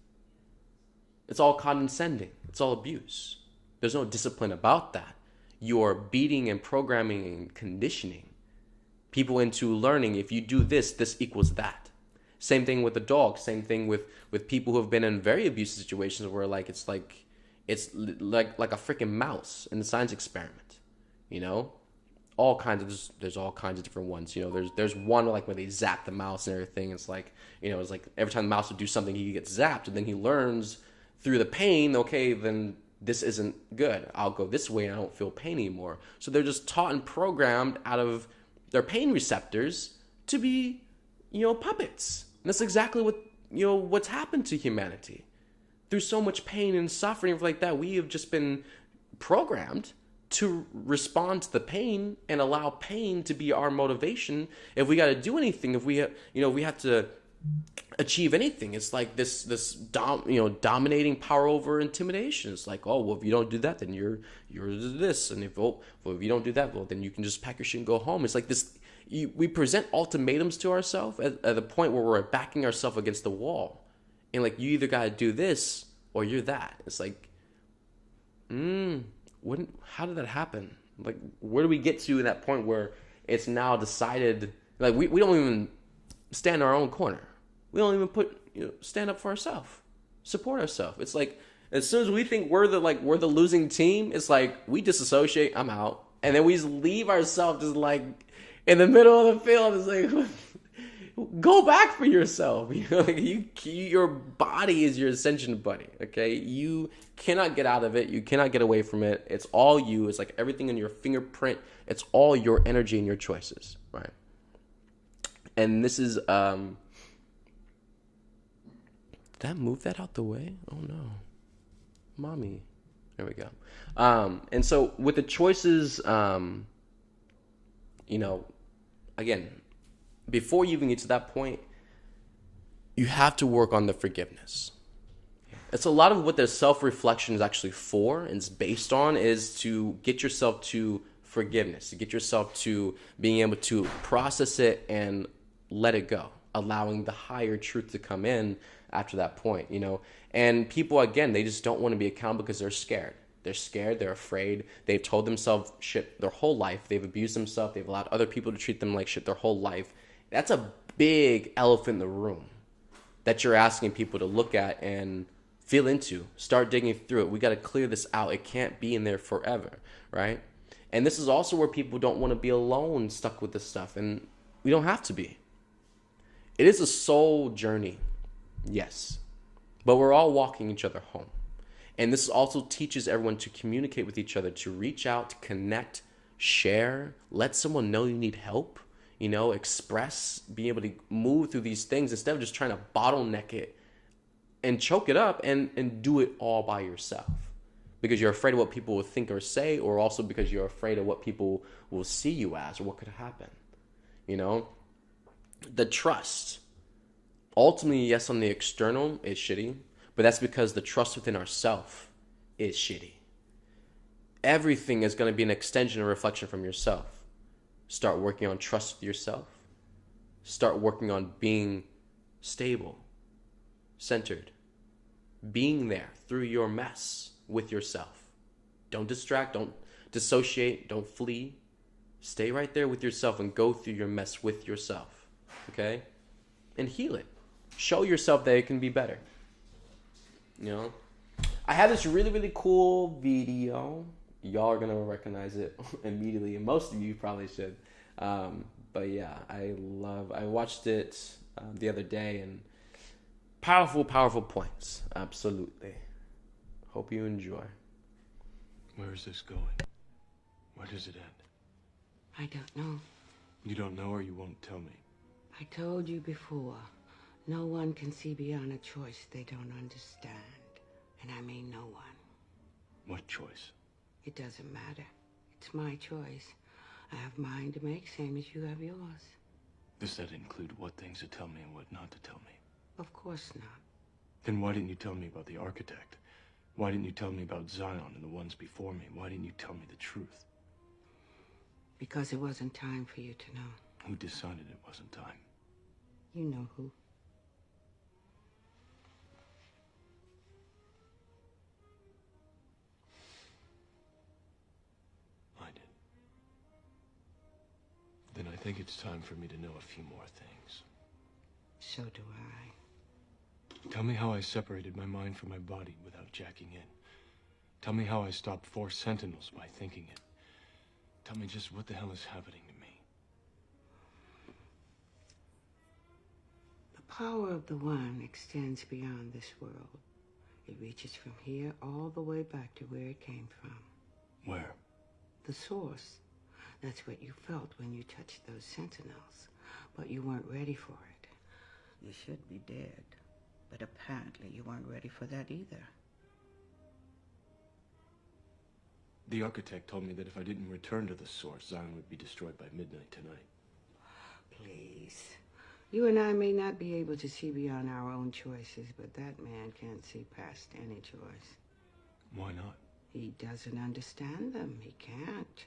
It's all condescending. It's all abuse. There's no discipline about that. You're beating and programming and conditioning people into learning, if you do this, this equals that. Same thing with the dog. Same thing with people who have been in very abusive situations where it's like a freaking mouse in the science experiment. All kinds of there's all kinds of different ones. There's one where they zap the mouse and everything. It's like it's like every time the mouse would do something, he gets zapped, and then he learns through the pain. Okay, then this isn't good. I'll go this way, and I don't feel pain anymore. So they're just taught and programmed out of their pain receptors to be puppets. And that's exactly what's happened to humanity. Through so much pain and suffering like that, we have just been programmed to respond to the pain and allow pain to be our motivation. If we got to do anything, if we have to achieve anything, it's like this dominating power over intimidation. It's like, oh, well, if you don't do that, then you're this, and if you don't do that, well, then you can just pack your shit and go home. It's like this. We present ultimatums to ourselves at the point where we're backing ourselves against the wall, and you either got to do this or you're that. It's like, how did that happen? Where do we get to in that point where it's now decided? We don't even stand in our own corner. We don't even stand up for ourselves. Support ourselves. It's like as soon as we think we're the losing team, it's like we disassociate. I'm out, and then we just leave ourselves just like in the middle of the field. It's like go back for yourself. You know, like your body is your ascension buddy. Okay, you cannot get out of it. You cannot get away from it. It's all you. It's like everything in your fingerprint. It's all your energy and your choices, right? And this is did I move that out the way? Oh no, mommy. There we go. And so with the choices, you know, again, before you even get to that point, you have to work on the forgiveness. It's a lot of what the self-reflection is actually for and it's based on is to get yourself to forgiveness, to get yourself to being able to process it and let it go, allowing the higher truth to come in after that point, you know. And people, again, they just don't want to be accountable because they're scared. They're scared, they're afraid. They've told themselves shit their whole life. They've abused themselves. They've allowed other people to treat them like shit their whole life. That's a big elephant in the room that you're asking people to look at and feel into. Start digging through it. We got to clear this out. It can't be in there forever, right? And this is also where people don't want to be alone, stuck with this stuff. And we don't have to be. It is a soul journey, yes. But we're all walking each other home. And this also teaches everyone to communicate with each other, to reach out, to connect, share, let someone know you need help, you know, express, being able to move through these things instead of just trying to bottleneck it and choke it up and do it all by yourself. Because you're afraid of what people will think or say, or also because you're afraid of what people will see you as or what could happen. You know, the trust. Ultimately, yes, on the external is shitty, but that's because the trust within ourself is shitty. Everything is going to be an extension or reflection from yourself. Start working on trust with yourself. Start working on being stable, centered, being there through your mess with yourself. Don't distract, don't dissociate, don't flee. Stay right there with yourself and go through your mess with yourself, okay? And heal it. Show yourself that it can be better. You know? I have this really, really cool video. Y'all are going to recognize it immediately, and most of you probably should. But yeah, I watched it the other day, and powerful, powerful points. Absolutely. Hope you enjoy. Where is this going? Where does it end? I don't know. You don't know or you won't tell me? I told you before, no one can see beyond a choice they don't understand. And I mean no one. What choice? It doesn't matter. It's my choice. I have mine to make, same as you have yours. Does that include what things to tell me and what not to tell me? Of course not. Then why didn't you tell me about the architect? Why didn't you tell me about Zion and the ones before me? Why didn't you tell me the truth? Because it wasn't time for you to know. Who decided it wasn't time? You know who. I did. Then I think it's time for me to know a few more things. So do I. Tell me how I separated my mind from my body without jacking in. Tell me how I stopped 4 sentinels by thinking it. Tell me just what the hell is happening to me. The power of the One extends beyond this world. It reaches from here all the way back to where it came from. Where? The source. That's what you felt when you touched those sentinels. But you weren't ready for it. You should be dead. But apparently you weren't ready for that either. The architect told me that if I didn't return to the source, Zion would be destroyed by midnight tonight. Please. You and I may not be able to see beyond our own choices, but that man can't see past any choice. Why not? He doesn't understand them. He can't.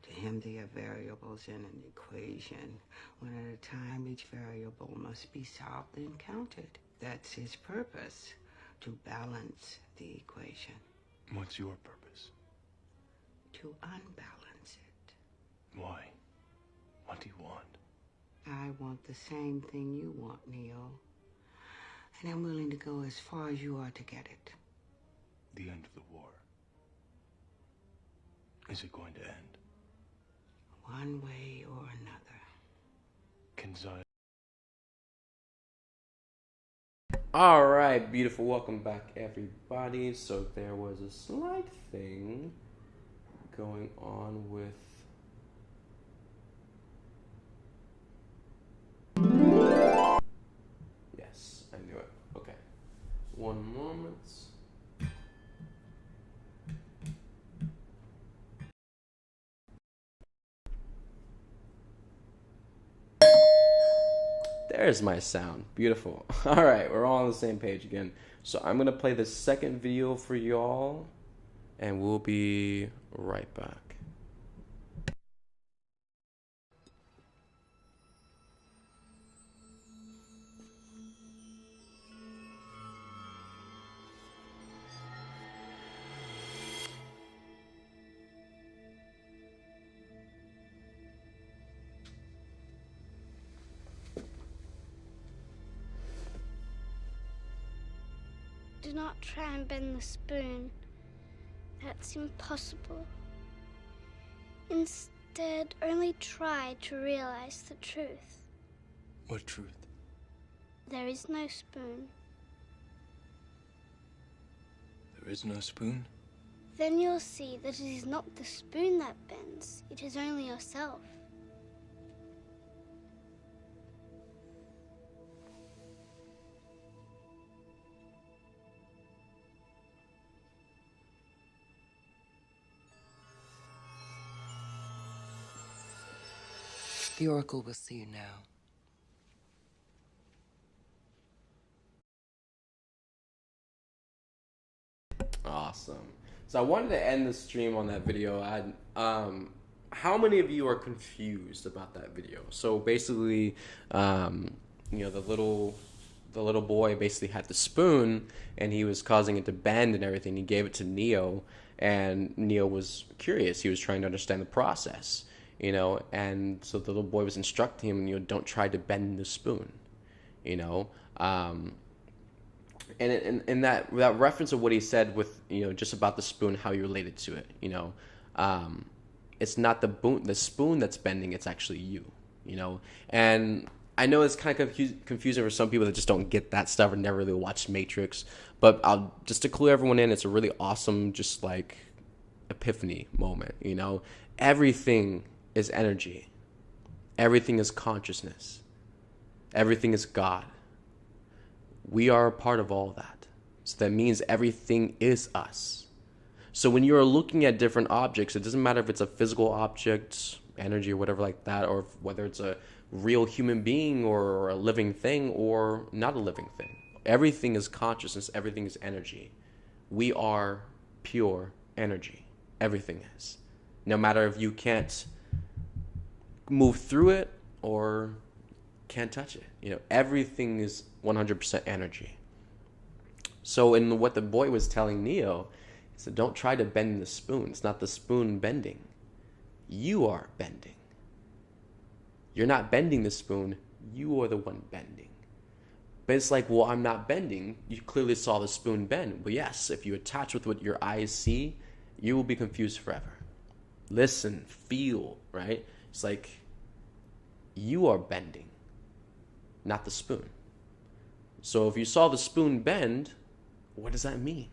To him, they are variables in an equation. One at a time, each variable must be solved and counted. That's his purpose, to balance the equation. What's your purpose? To unbalance it. Why? What do you want? I want the same thing you want, Neo. And I'm willing to go as far as you are to get it. The end of the war. Is it going to end? One way or another. Can Zion... All right, beautiful. Welcome back, everybody. So there was a slight thing going on with... Yes, I knew it. Okay. One moment. There's my sound. Beautiful. All right, we're all on the same page again. So I'm going to play the second video for y'all, and we'll be right back. Do not try and bend the spoon. That's impossible. Instead, only try to realize the truth. What truth? There is no spoon. There is no spoon? Then you'll see that it is not the spoon that bends. It is only yourself. The Oracle will see you now. Awesome. So I wanted to end the stream on that video. How many of you are confused about that video? So basically, the little boy basically had the spoon, and he was causing it to bend and everything. He gave it to Neo, and Neo was curious. He was trying to understand the process, and so the little boy was instructing him, don't try to bend the spoon, And in that reference of what he said with, just about the spoon, how he related to it, it's not the spoon that's bending, it's actually you, And I know it's kind of confusing for some people that just don't get that stuff or never really watched Matrix, but just to clue everyone in, it's a really awesome, just like epiphany moment, Everything is energy. Everything is consciousness. Everything is God. We are a part of all that. So that means everything is us. So when you're looking at different objects, it doesn't matter if it's a physical object, energy or whatever like that, or whether it's a real human being or a living thing or not a living thing. Everything is consciousness. Everything is energy. We are pure energy. Everything is. No matter if you can't move through it or can't touch it. Everything is 100% energy. So in what the boy was telling Neo, he said, don't try to bend the spoon. It's not the spoon bending. You are bending. You're not bending the spoon. You are the one bending. But it's like, well, I'm not bending. You clearly saw the spoon bend. But yes, if you attach with what your eyes see, you will be confused forever. Listen, feel, right? It's like you are bending, not the spoon. So if you saw the spoon bend, what does that mean?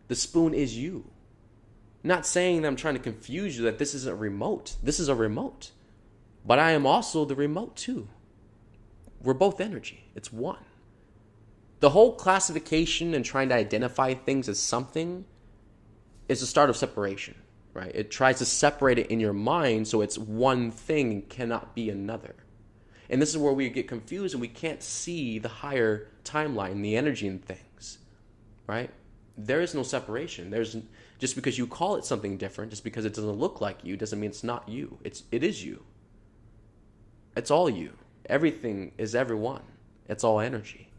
The spoon is you. Not saying that I'm trying to confuse you that this isn't a remote. This is a remote. But I am also the remote too. We're both energy. It's one. The whole classification and trying to identify things as something is the start of separation, right? It tries to separate it in your mind so it's one thing and cannot be another. And this is where we get confused and we can't see the higher timeline, the energy in things, right? There is no separation. Just because you call it something different, just because it doesn't look like you, doesn't mean it's not you. It is you. It's all you. Everything is everyone. It's all energy.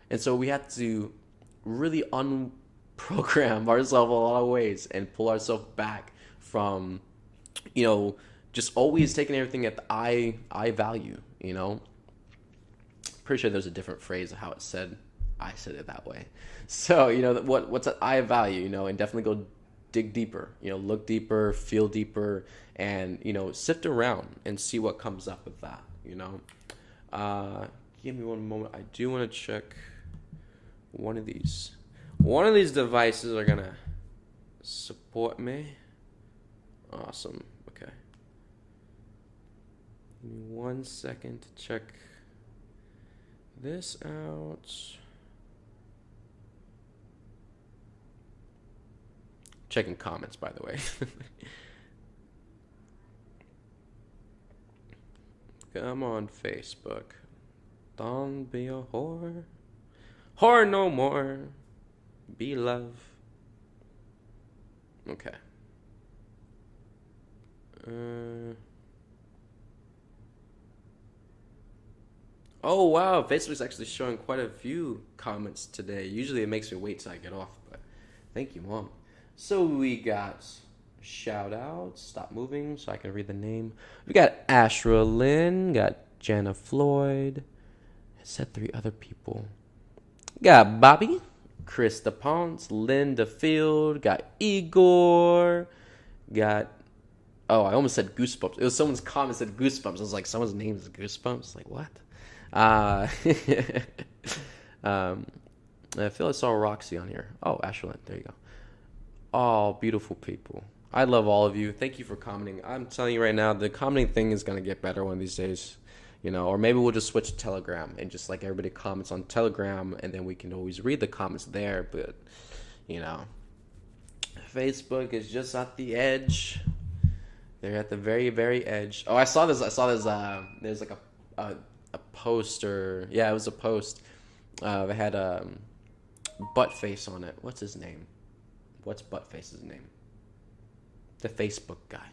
And so we have to really unprogram ourselves a lot of ways and pull ourselves back from, just always taking everything at the I value, Pretty sure there's a different phrase of how it's said. I said it that way. So, what's I value, and definitely go dig deeper, look deeper, feel deeper, and, sift around and see what comes up with that, Give me one moment. I do want to check one of these. One of these devices are going to support me. Awesome. Okay. Give me 1 second to check this out. Checking comments, by the way. Come on, Facebook. Don't be a whore. Whore no more. Be love. Okay. Oh, wow. Facebook's actually showing quite a few comments today. Usually it makes me wait till I get off, but thank you, Mom. So we got shout outs. Stop moving so I can read the name. We got Ashra Lynn. Got Jana Floyd. It said 3 other people. Got Bobby. Krista Ponce. Linda Field. Got Igor. Got... Oh, I almost said Goosebumps. It was someone's comment said Goosebumps. I was like, someone's name is Goosebumps? Like, what? I feel I saw Roxy on here. Oh, Ashlyn. There you go. Oh, beautiful people. I love all of you. Thank you for commenting. I'm telling you right now, the commenting thing is going to get better one of these days. Or maybe we'll just switch to Telegram and just like everybody comments on Telegram and then we can always read the comments there. But, Facebook is just at the edge. They're at the very, very edge. Oh, I saw this. There's like a poster. Yeah, it was a post. It had Buttface on it. What's his name? What's Buttface's name? The Facebook guy.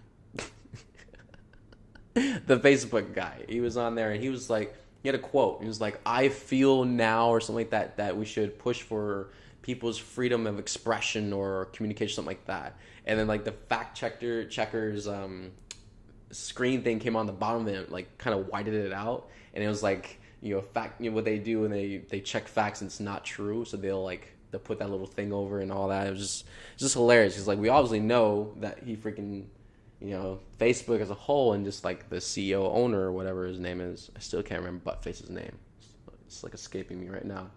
The Facebook guy. He was on there and he was like, he had a quote. He was like, I feel now or something like that we should push for people's freedom of expression or communication, something like that. And then like the fact checkers screen thing came on the bottom of it, like kind of whited it out. And it was like, fact, what they do when they check facts and it's not true. So they'll put that little thing over and all that. It was just hilarious. Because like we obviously know that he freaking, Facebook as a whole and just like the CEO owner or whatever his name is. I still can't remember Buttface's name. It's like escaping me right now.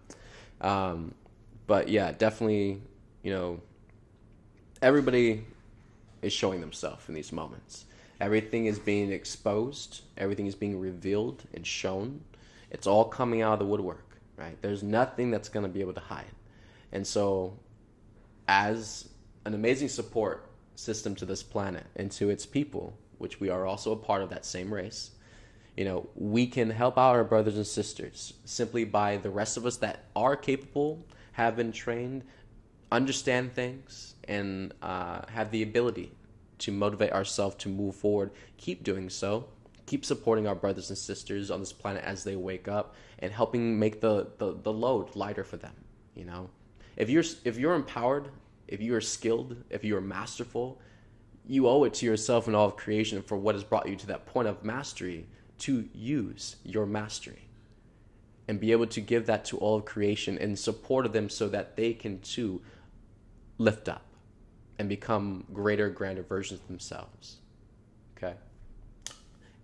But yeah, definitely, everybody is showing themselves in these moments. Everything is being exposed. Everything is being revealed and shown. It's all coming out of the woodwork, right? There's nothing that's going to be able to hide. And so as an amazing support system to this planet and to its people, which we are also a part of that same race, we can help out our brothers and sisters simply by the rest of us that are capable, have been trained, understand things, and have the ability to motivate ourselves to move forward. Keep doing so. Keep supporting our brothers and sisters on this planet as they wake up and helping make the load lighter for them. If you're empowered, if you are skilled, if you are masterful, you owe it to yourself and all of creation for what has brought you to that point of mastery to use your mastery and be able to give that to all of creation in support of them so that they can too lift up and become greater, grander versions of themselves. Okay.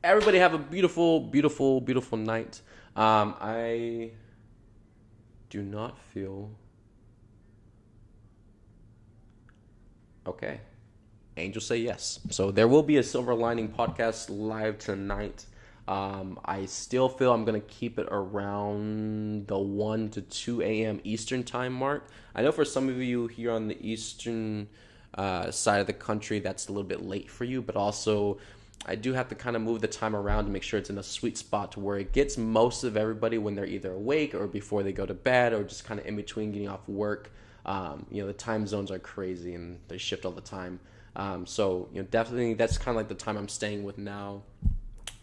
Everybody have a beautiful, beautiful, beautiful night. I do not feel... Okay. Angels say yes. So there will be a Silver Lining podcast live tonight. I still feel I'm going to keep it around the 1 to 2 a.m. Eastern time mark. I know for some of you here on the Eastern side of the country, that's a little bit late for you, but also I do have to kind of move the time around to make sure it's in a sweet spot to where it gets most of everybody when they're either awake or before they go to bed or just kind of in between getting off work. The time zones are crazy and they shift all the time. So definitely that's kind of like the time I'm staying with now.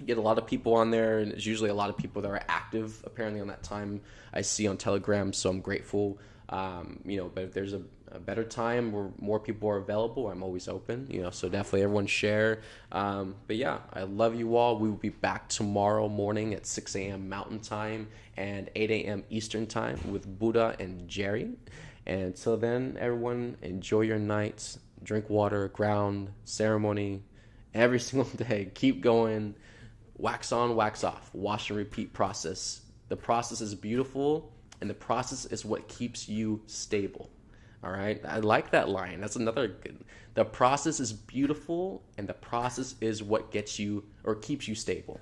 Get a lot of people on there, and it's usually a lot of people that are active apparently on that time I see on Telegram, so I'm grateful. But if there's a better time where more people are available, I'm always open, so definitely everyone share. But yeah, I love you all. We will be back tomorrow morning at 6 a.m. Mountain Time and 8 a.m. Eastern Time with Buddha and Jerry. And until then, everyone, enjoy your nights. Drink water, ground, ceremony, every single day. Keep going. Wax on, wax off. Wash and repeat process. The process is beautiful, and the process is what keeps you stable. All right? I like that line. That's another good. The process is beautiful, and the process is what gets you or keeps you stable.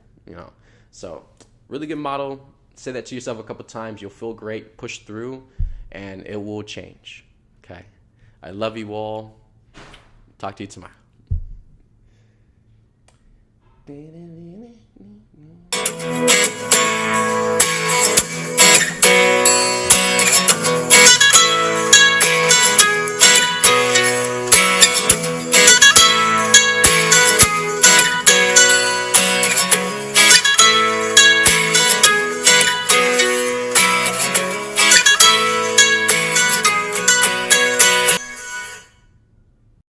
So really good motto. Say that to yourself a couple times. You'll feel great. Push through, and it will change. Okay? I love you all. Talk to you tomorrow.